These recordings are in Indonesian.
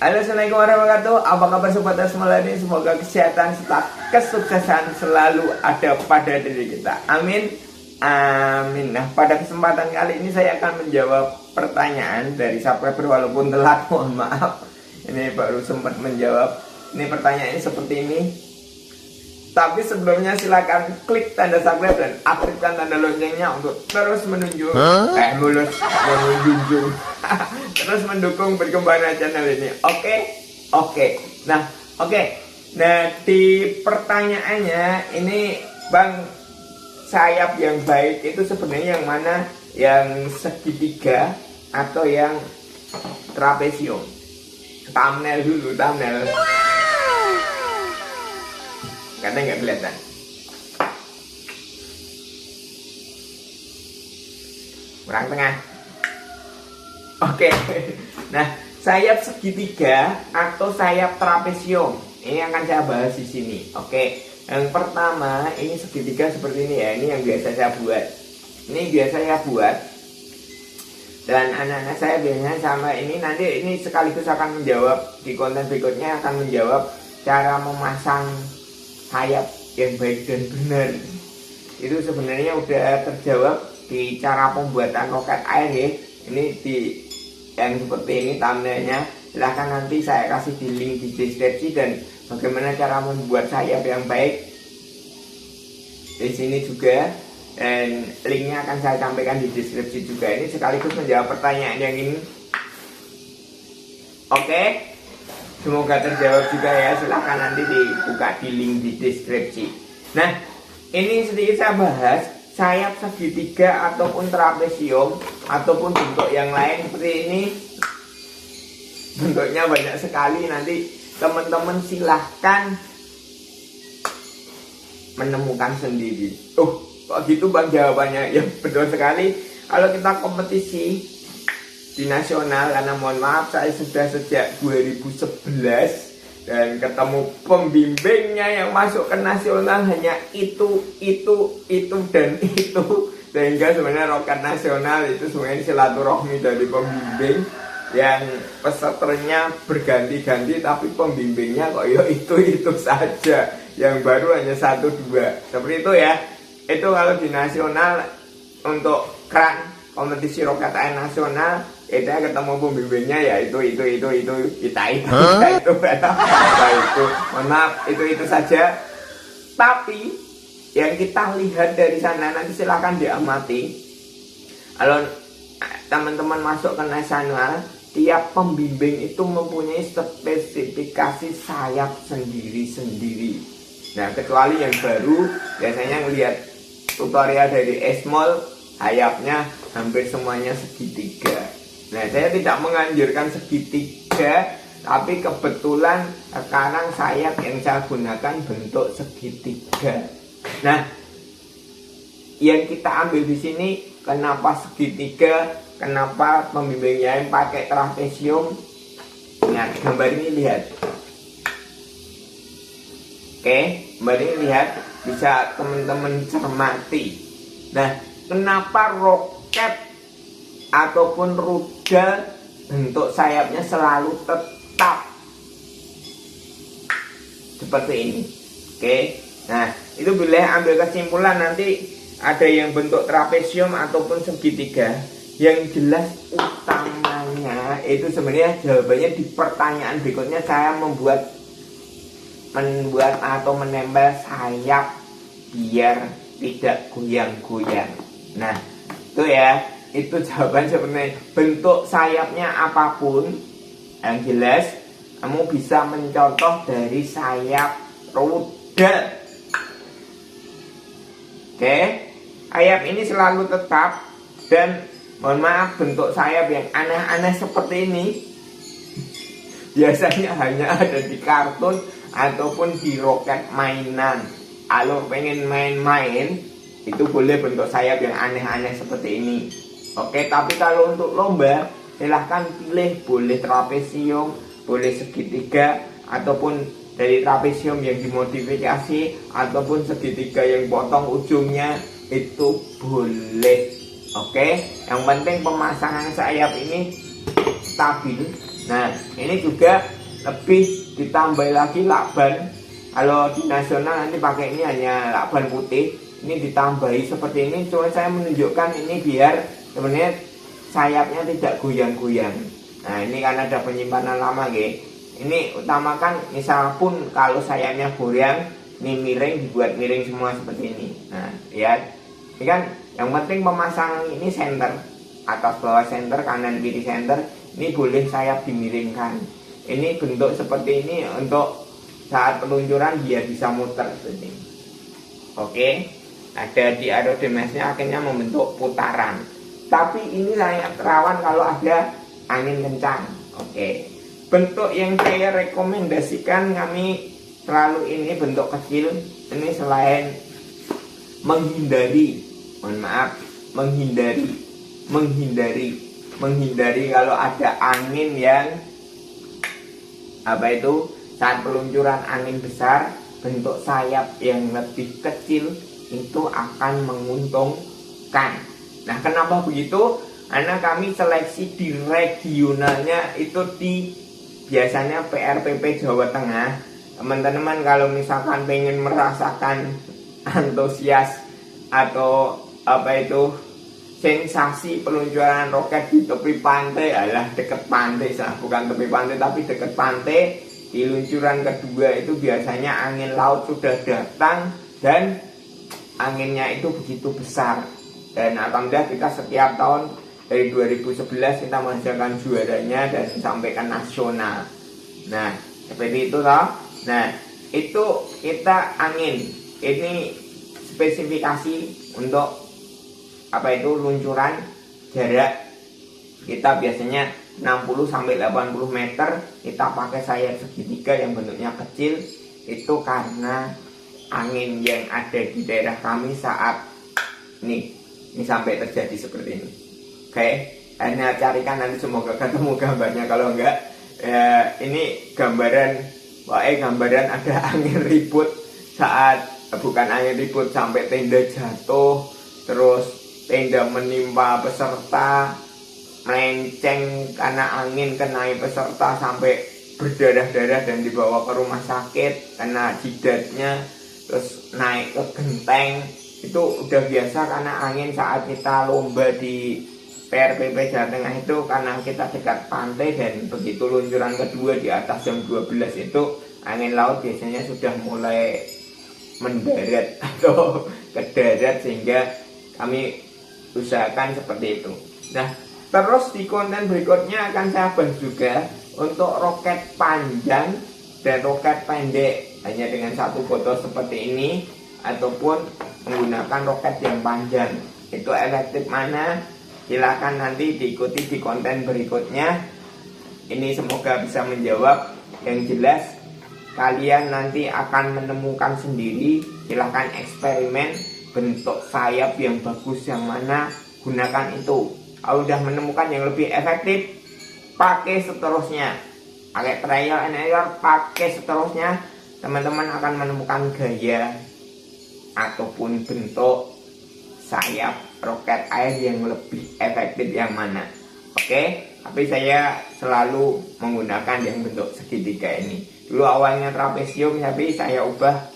Halo, assalamualaikum warahmatullahi wabarakatuh. Apa kabar sobat Asmolani? Semoga kesehatan serta kesuksesan selalu ada pada diri kita. Amin, amin. Nah, pada kesempatan kali ini saya akan menjawab pertanyaan dari subscriber walaupun telat. Mohon maaf, ini baru sempat menjawab. Ini pertanyaannya seperti ini. Tapi sebelumnya silakan klik tanda subscribe dan aktifkan tanda loncengnya untuk terus menunjuk terus mendukung perkembangan channel ini. Oke. Nah, di pertanyaannya ini, Bang, sayap yang baik itu sebenarnya yang mana? Yang segitiga atau yang trapesium? Thumbnail dulu, thumbnail. Katanya nggak kelihatan. Kurang tengah. Oke. Nah, sayap segitiga atau sayap trapesium ini akan saya bahas di sini. Oke. Yang pertama, ini segitiga seperti ini ya. Ini yang biasa saya buat. Ini biasa saya buat. Dan anak-anak saya biasanya sama ini. Nanti ini sekaligus akan menjawab di konten berikutnya, akan menjawab cara memasang sayap yang baik dan benar. Itu sebenarnya udah terjawab di cara pembuatan roket air ya. Ini di yang seperti ini thumbnailnya. Silahkan nanti saya kasih di link di deskripsi dan bagaimana cara membuat sayap yang baik di sini juga, dan linknya akan saya sampaikan di deskripsi juga. Ini sekaligus menjawab pertanyaan yang ini. Oke. Semoga terjawab juga ya. Silahkan nanti dibuka di link di deskripsi. Nah, ini sedikit saya bahas sayap segitiga ataupun trapesium ataupun bentuk yang lain seperti ini. Bentuknya banyak sekali. Nanti teman-teman silahkan menemukan sendiri. Kok gitu Bang jawabannya? Ya betul sekali. Kalau kita kompetisi di nasional, karena mohon maaf saya sudah sejak 2011 dan ketemu pembimbingnya yang masuk ke nasional hanya itu dan itu, sehingga sebenarnya roket nasional itu sebenarnya silaturahmi dari pembimbing yang pesertanya berganti-ganti tapi pembimbingnya kok ya itu saja, yang baru hanya 1-2 seperti itu ya. Itu kalau di nasional untuk kran kompetisi roket air nasional, itu ketemu pembimbingnya ya itu kita itu mohon maaf itu saja. Tapi yang kita lihat dari sana nanti silahkan diamati. Kalau teman-teman masuk ke nasional, tiap pembimbing itu mempunyai spesifikasi sayap sendiri-sendiri. Nah, kecuali yang baru biasanya ngelihat tutorial dari Esmol, sayapnya hampir semuanya segitiga. Nah, saya tidak menganjurkan segitiga, tapi kebetulan sekarang sayap yang saya gunakan bentuk segitiga. Nah, yang kita ambil di sini, kenapa segitiga, kenapa pembimbingnya yang pakai trapesium? Nah, gambar ini lihat. Oke, gambar ini lihat, bisa teman-teman cermati. Nah, kenapa roket ataupun rudal bentuk sayapnya selalu tetap seperti ini? Oke. Nah, itu boleh ambil kesimpulan. Nanti ada yang bentuk trapesium ataupun segitiga. Yang jelas utamanya itu sebenarnya jawabannya di pertanyaan berikutnya. Saya membuat atau menempel sayap biar tidak goyang-goyang. Nah, itu ya. Itu jawaban sebenarnya. Bentuk sayapnya apapun, yang jelas kamu bisa mencontoh dari sayap rudal. Oke, sayap ini selalu tetap. Dan mohon maaf, bentuk sayap yang aneh-aneh seperti ini biasanya hanya ada di kartun ataupun di roket mainan. Kalau pengen main-main, itu boleh bentuk sayap yang aneh-aneh seperti ini. Oke, tapi kalau untuk lomba, silahkan pilih, boleh trapesium, boleh segitiga, ataupun dari trapesium yang dimodifikasi, ataupun segitiga yang potong ujungnya, itu boleh. Oke, yang penting pemasangan sayap ini stabil. Nah, ini juga lebih ditambah lagi lakban. Kalau di nasional nanti pakai ini hanya lakban putih. Ini ditambahi seperti ini, cuma saya menunjukkan ini biar sebenarnya sayapnya tidak goyang-goyang. Nah, ini kan ada penyimpanan lama, nggih. Ini utamakan, misal pun kalau sayapnya goyang, ini miring, dibuat miring semua seperti ini. Nah, lihat. Ini kan yang penting pemasangan ini center, atas bawah center, kanan kiri center. Ini boleh sayap dimiringkan. Ini bentuk seperti ini untuk saat peluncuran biar bisa muter seperti ini. Oke, ada di aerodinamiknya akhirnya membentuk putaran. Tapi ini sangat rawan kalau ada angin kencang. Oke, bentuk yang saya rekomendasikan kami selalu ini bentuk kecil. Ini selain menghindari, mohon maaf, menghindari kalau ada angin yang saat peluncuran angin besar, bentuk sayap yang lebih kecil itu akan menguntungkan. Nah, kenapa begitu? Karena kami seleksi di regionalnya itu di biasanya PRPP Jawa Tengah. Teman-teman kalau misalkan pengen merasakan antusias atau sensasi peluncuran roket di tepi pantai, dekat pantai, bukan tepi pantai tapi dekat pantai. Di luncuran kedua itu biasanya angin laut sudah datang dan anginnya itu begitu besar. Dan alhamdulillah kita setiap tahun dari 2011 kita menghasilkan juaranya dan sampai ke nasional. Nah, seperti itu toh. Nah, itu kita angin. Ini spesifikasi untuk luncuran jarak kita biasanya 60 sampai 80 meter. Kita pakai sayap segitiga yang bentuknya kecil itu karena angin yang ada di daerah kami saat ini sampai terjadi seperti ini. Oke, hanya carikan nanti semoga ketemu gambarnya, kalau enggak ini gambaran ada angin ribut saat bukan angin ribut sampai tenda jatuh, terus tenda menimpa peserta, melenceng karena angin kenai peserta sampai berdarah-darah dan dibawa ke rumah sakit karena jidatnya, terus naik ke genteng. Itu udah biasa karena angin saat kita lomba di PRPP Jawa Tengah itu, karena kita dekat pantai dan begitu luncuran kedua di atas jam 12 itu angin laut biasanya sudah mulai mendarat atau ke darat, sehingga kami usahakan seperti itu. Nah, terus di konten berikutnya akan saya bahas juga untuk roket panjang dan roket pendek, hanya dengan satu botol seperti ini ataupun menggunakan roket yang panjang. Itu efektif mana? Silahkan nanti diikuti di konten berikutnya. Ini semoga bisa menjawab. Yang jelas kalian nanti akan menemukan sendiri. Silahkan eksperimen bentuk sayap yang bagus yang mana, gunakan itu. Kalau udah menemukan yang lebih efektif, pakai seterusnya. Pakai trial and error, pakai seterusnya. Teman-teman akan menemukan gaya ataupun bentuk sayap roket air yang lebih efektif yang mana. Oke, tapi saya selalu menggunakan yang bentuk segitiga ini. Dulu awalnya trapesium, tapi saya ubah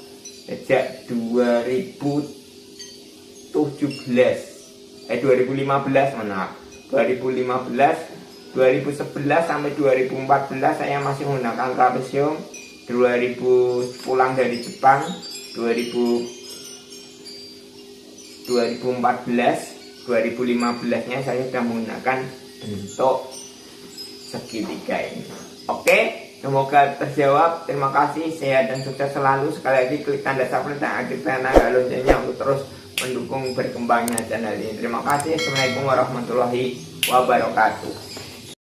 sejak 2015 sampai 2014 saya masih menggunakan trapesium. 2000 pulang dari Jepang, 2014 nya saya sudah menggunakan bentuk segitiga ini. Oke, semoga terjawab. Terima kasih, sehat dan sukses selalu. Sekali lagi klik tanda subscribe dan aktifkan tanda loncengnya untuk terus mendukung berkembangnya channel ini. Terima kasih. Assalamualaikum warahmatullahi wabarakatuh.